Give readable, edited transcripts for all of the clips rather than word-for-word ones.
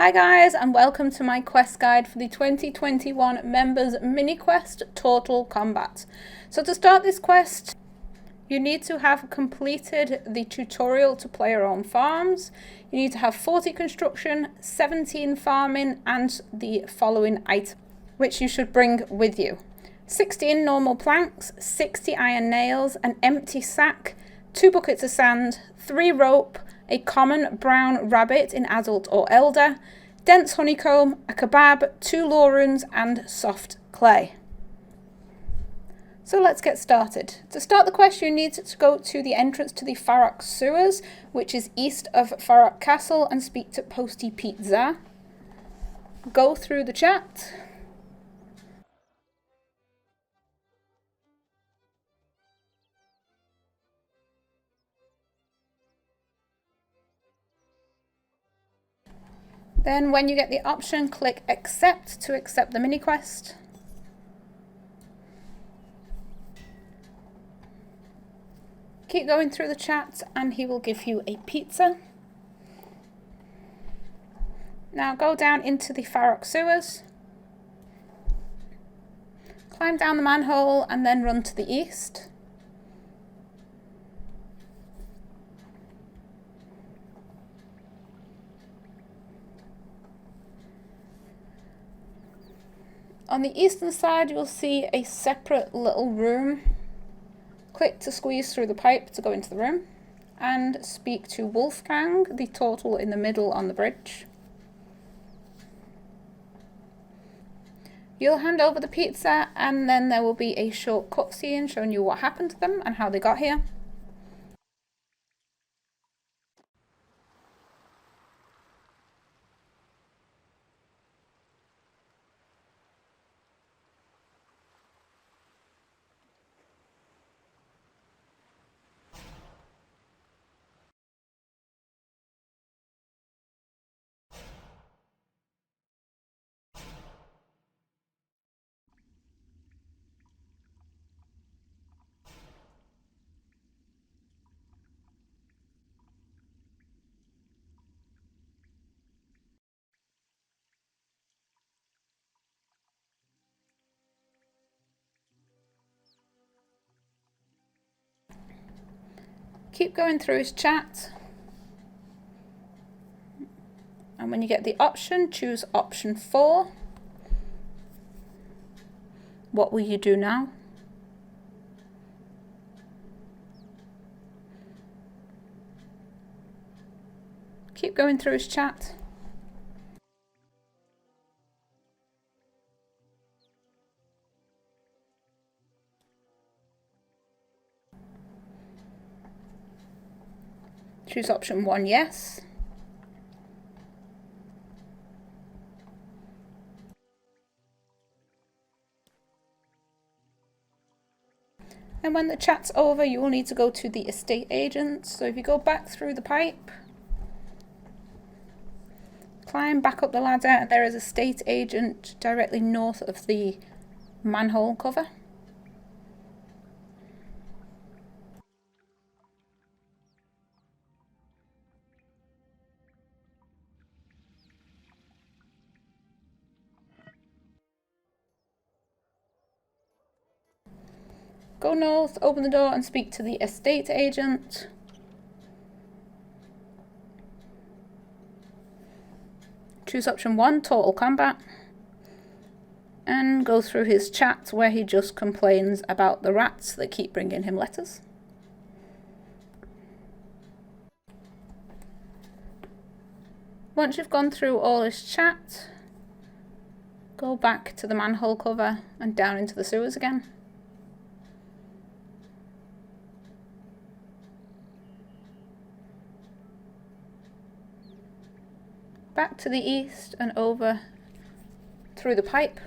Hi guys, and welcome to my quest guide for the 2021 members mini quest Tortle Combat. So to start this quest, you need to have completed the tutorial to play your own farms. You need to have 40 construction, 17 farming, and the following items, which you should bring with you: 16 normal planks, 60 iron nails, an empty sack, 2 buckets of sand, 3 rope, a common brown rabbit in adult or elder, dense honeycomb, a kebab, 2 lawruns, and soft clay. So let's get started. To start the quest, you need to go to the entrance to the Farrock Sewers, which is east of Farrock Castle, and speak to Posty Pizza. Go through the chat. Then when you get the option, click accept to accept the mini quest. Keep going through the chat and he will give you a pizza. Now go down into the Farrock Sewers. Climb down the manhole and then run to the east. On the eastern side, you'll see a separate little room. Click to squeeze through the pipe to go into the room and speak to Wolfgang, the turtle in the middle on the bridge. You'll hand over the pizza and then there will be a short cutscene showing you what happened to them and how they got here. Keep going through his chat, and when you get the option, choose option 4. What will you do now? Keep going through his chat. Choose option 1, yes. And when the chat's over, you will need to go to the estate agent. So if you go back through the pipe, climb back up the ladder, there is a estate agent directly north of the manhole cover. Go north, open the door and speak to the estate agent. Choose option 1, Tortle Combat. And go through his chat where he just complains about the rats that keep bringing him letters. Once you've gone through all his chat, go back to the manhole cover and down into the sewers again. Back to the east and over through the pipe.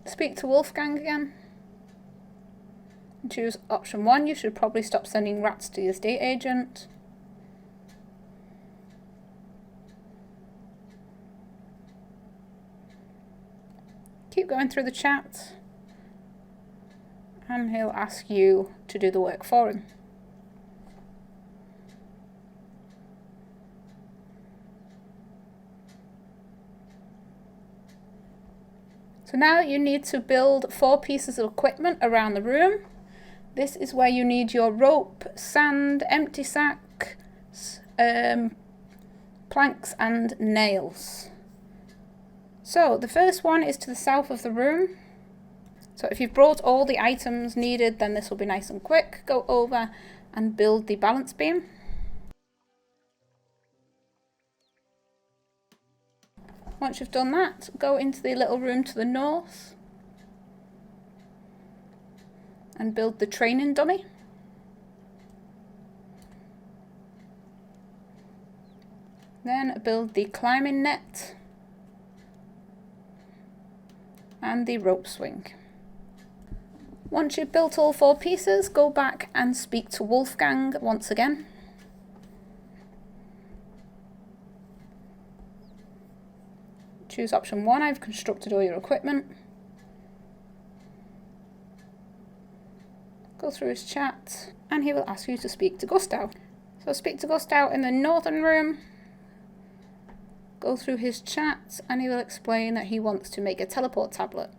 Speak to Wolfgang again. Choose option 1. You should probably stop sending rats to the estate agent. keep going through the chat and he'll ask you to do the work for him. So now you need to build 4 pieces of equipment around the room. This is where you need your rope, sand, empty sacks, planks and nails. So the first one is to the south of the room. So if you've brought all the items needed, then this will be nice and quick. Go over and build the balance beam. Once you've done that, go into the little room to the north and build the training dummy. Then build the climbing net and the rope swing. Once you've built all 4 pieces, go back and speak to Wolfgang once again. Choose option 1, I've constructed all your equipment. Go through his chat and he will ask you to speak to Gustav. So speak to Gustav in the northern room. Go through his chat and he will explain that he wants to make a teleport tablet.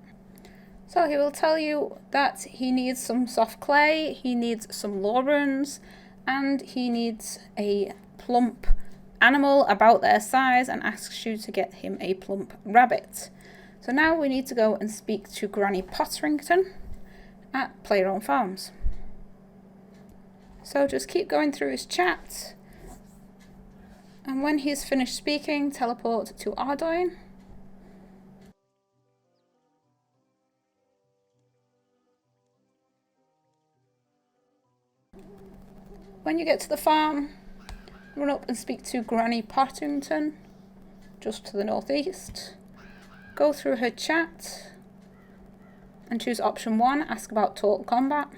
So he will tell you that he needs some soft clay, he needs some lore runes, and he needs a plump animal about their size and asks you to get him a plump rabbit. So now we need to go and speak to Granny Potterington at Play Your Own Farms. So just keep going through his chat, and when he's finished speaking, teleport to Ardoin. When you get to the farm, run up and speak to Granny Potterington, just to the northeast. Go through her chat and choose option 1, ask about Tortle Combat.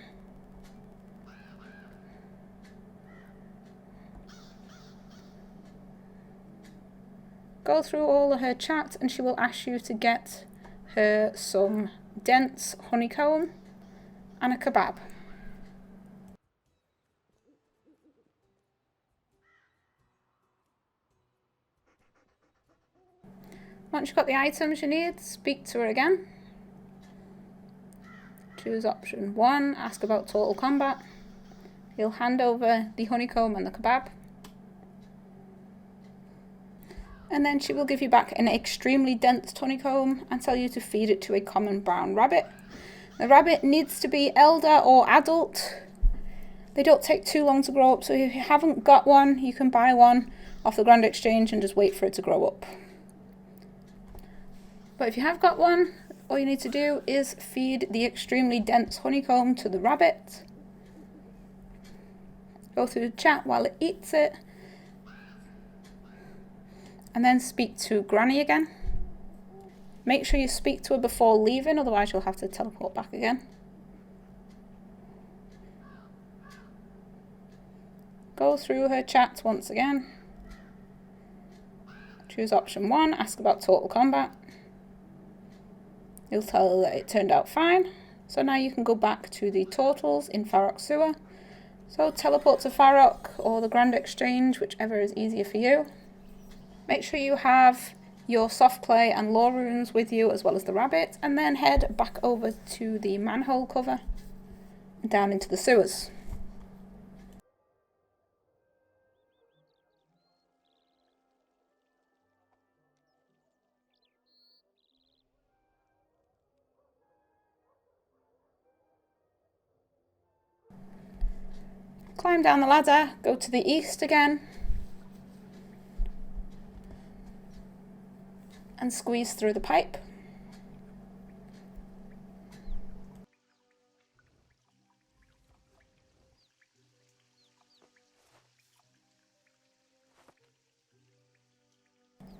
Go through all of her chat and she will ask you to get her some dense honeycomb and a kebab. Once you've got the items you need, speak to her again. Choose option 1, ask about Tortle Combat. He'll hand over the honeycomb and the kebab. And then she will give you back an extremely dense honeycomb and tell you to feed it to a common brown rabbit. The rabbit needs to be elder or adult. They don't take too long to grow up, so if you haven't got one, you can buy one off the Grand Exchange and just wait for it to grow up. But if you have got one, all you need to do is feed the extremely dense honeycomb to the rabbit. Go through the chat while it eats it. And then speak to Granny again. Make sure you speak to her before leaving, otherwise you'll have to teleport back again. Go through her chat once again. Choose option 1, ask about Tortle Combat. You'll tell her that it turned out fine. So now you can go back to the Tortles in Farrock Sewer. So teleport to Farrock or the Grand Exchange, whichever is easier for you. Make sure you have your soft clay and lore runes with you as well as the rabbit, and then head back over to the manhole cover and down into the sewers. Climb down the ladder, go to the east again, and squeeze through the pipe.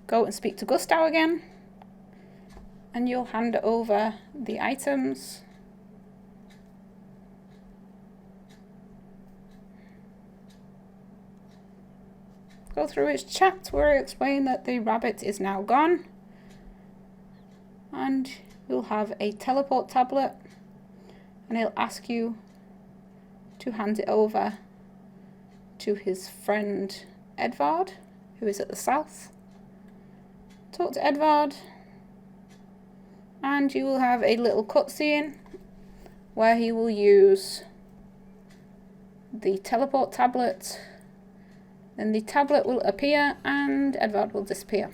Go and speak to Gustav again, and you'll hand over the items. Go through his chat where I explain that the rabbit is now gone, and you'll have a teleport tablet, and he'll ask you to hand it over to his friend Edvard, who is at the south. Talk to Edvard, and you will have a little cutscene where he will use the teleport tablet. Then the tablet will appear and Edvard will disappear.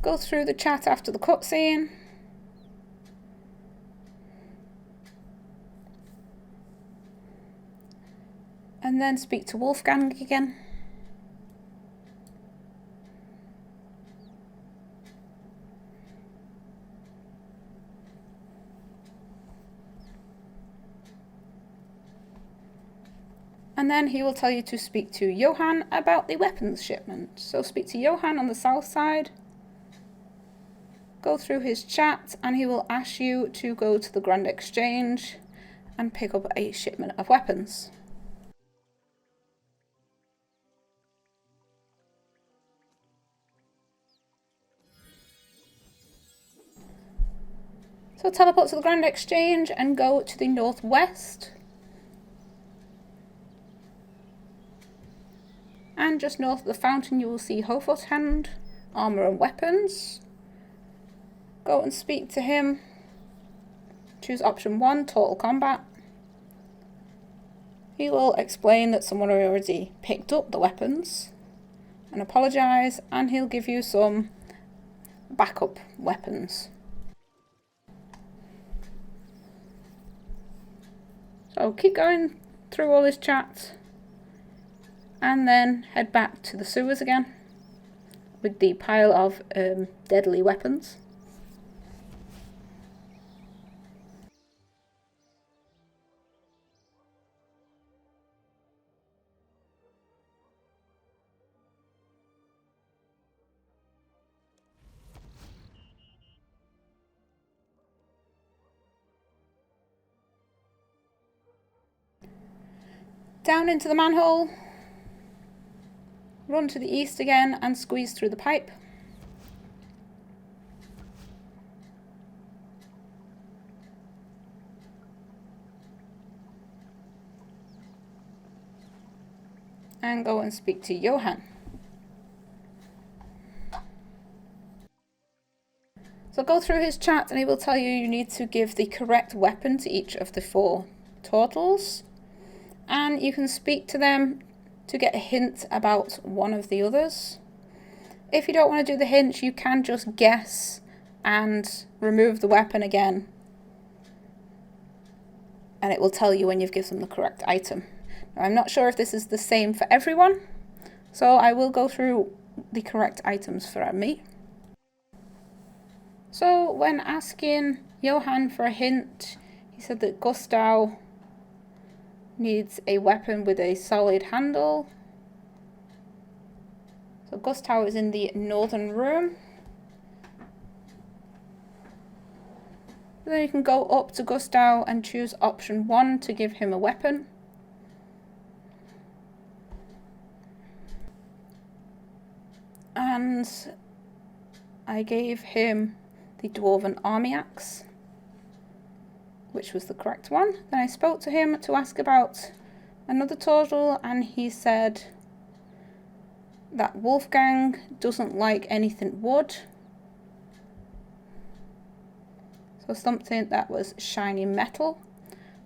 Go through the chat after the cutscene. And then speak to Wolfgang again. And then he will tell you to speak to Johan about the weapons shipment. So speak to Johan on the south side. Go through his chat and he will ask you to go to the Grand Exchange and pick up a shipment of weapons. So teleport to the Grand Exchange and go to the northwest. And just north of the fountain you will see Hofotshand, armour and weapons. Go and speak to him. Choose option 1, Tortle Combat. He will explain that someone already picked up the weapons and apologise, and he'll give you some backup weapons. So keep going through all this chat and then head back to the sewers again with the pile of deadly weapons. Down into the manhole, run to the east again and squeeze through the pipe. And go and speak to Johan. So go through his chat and he will tell you you need to give the correct weapon to each of the 4 turtles. And you can speak to them to get a hint about one of the others. If you don't want to do the hint, you can just guess and remove the weapon again. And it will tell you when you've given them the correct item. Now, I'm not sure if this is the same for everyone, so I will go through the correct items for me. So when asking Johan for a hint, he said that Gustav needs a weapon with a solid handle. So Gustav is in the northern room. Then you can go up to Gustav and choose option 1 to give him a weapon. And I gave him the Dwarven Army Axe, which was the correct one. Then I spoke to him to ask about another turtle, and he said that Wolfgang doesn't like anything wood. So something that was shiny metal.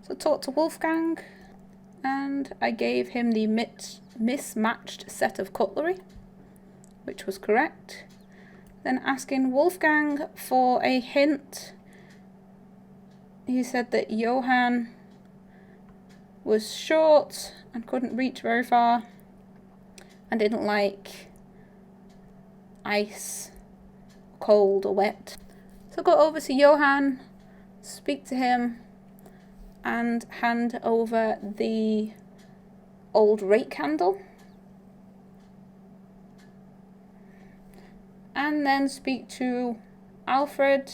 So talked to Wolfgang, and I gave him the mismatched set of cutlery, which was correct. Then asking Wolfgang for a hint, he said that Johan was short and couldn't reach very far and didn't like ice, cold or wet. So go over to Johan, speak to him and hand over the old rake handle. And then speak to Alfred.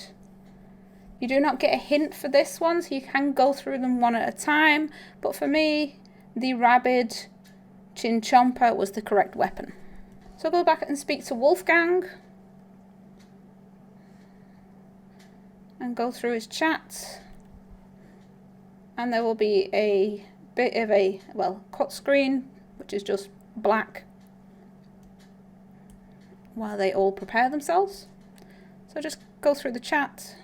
You do not get a hint for this one, so you can go through them one at a time. But for me, the rabid Chin Chomper was the correct weapon. So go back and speak to Wolfgang and go through his chat, and there will be a bit of a, well, cut screen, which is just black while they all prepare themselves. So just go through the chat.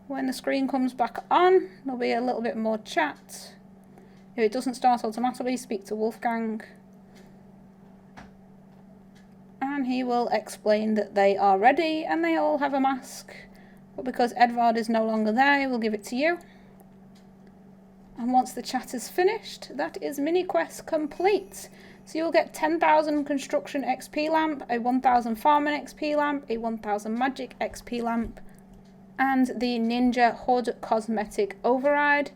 When the screen comes back on, there'll be a little bit more chat. If it doesn't start automatically, speak to Wolfgang, and he will explain that they are ready and they all have a mask, but because Edvard is no longer there, we'll give it to you. And once the chat is finished, that is mini quest complete. So you'll get 10,000 construction XP lamp, a 1,000 farming XP lamp, a 1,000 magic XP lamp, and the Ninja Hood cosmetic override.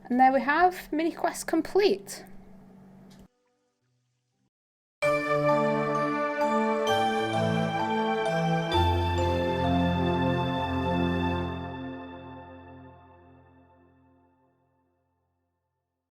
And there we have mini quest complete.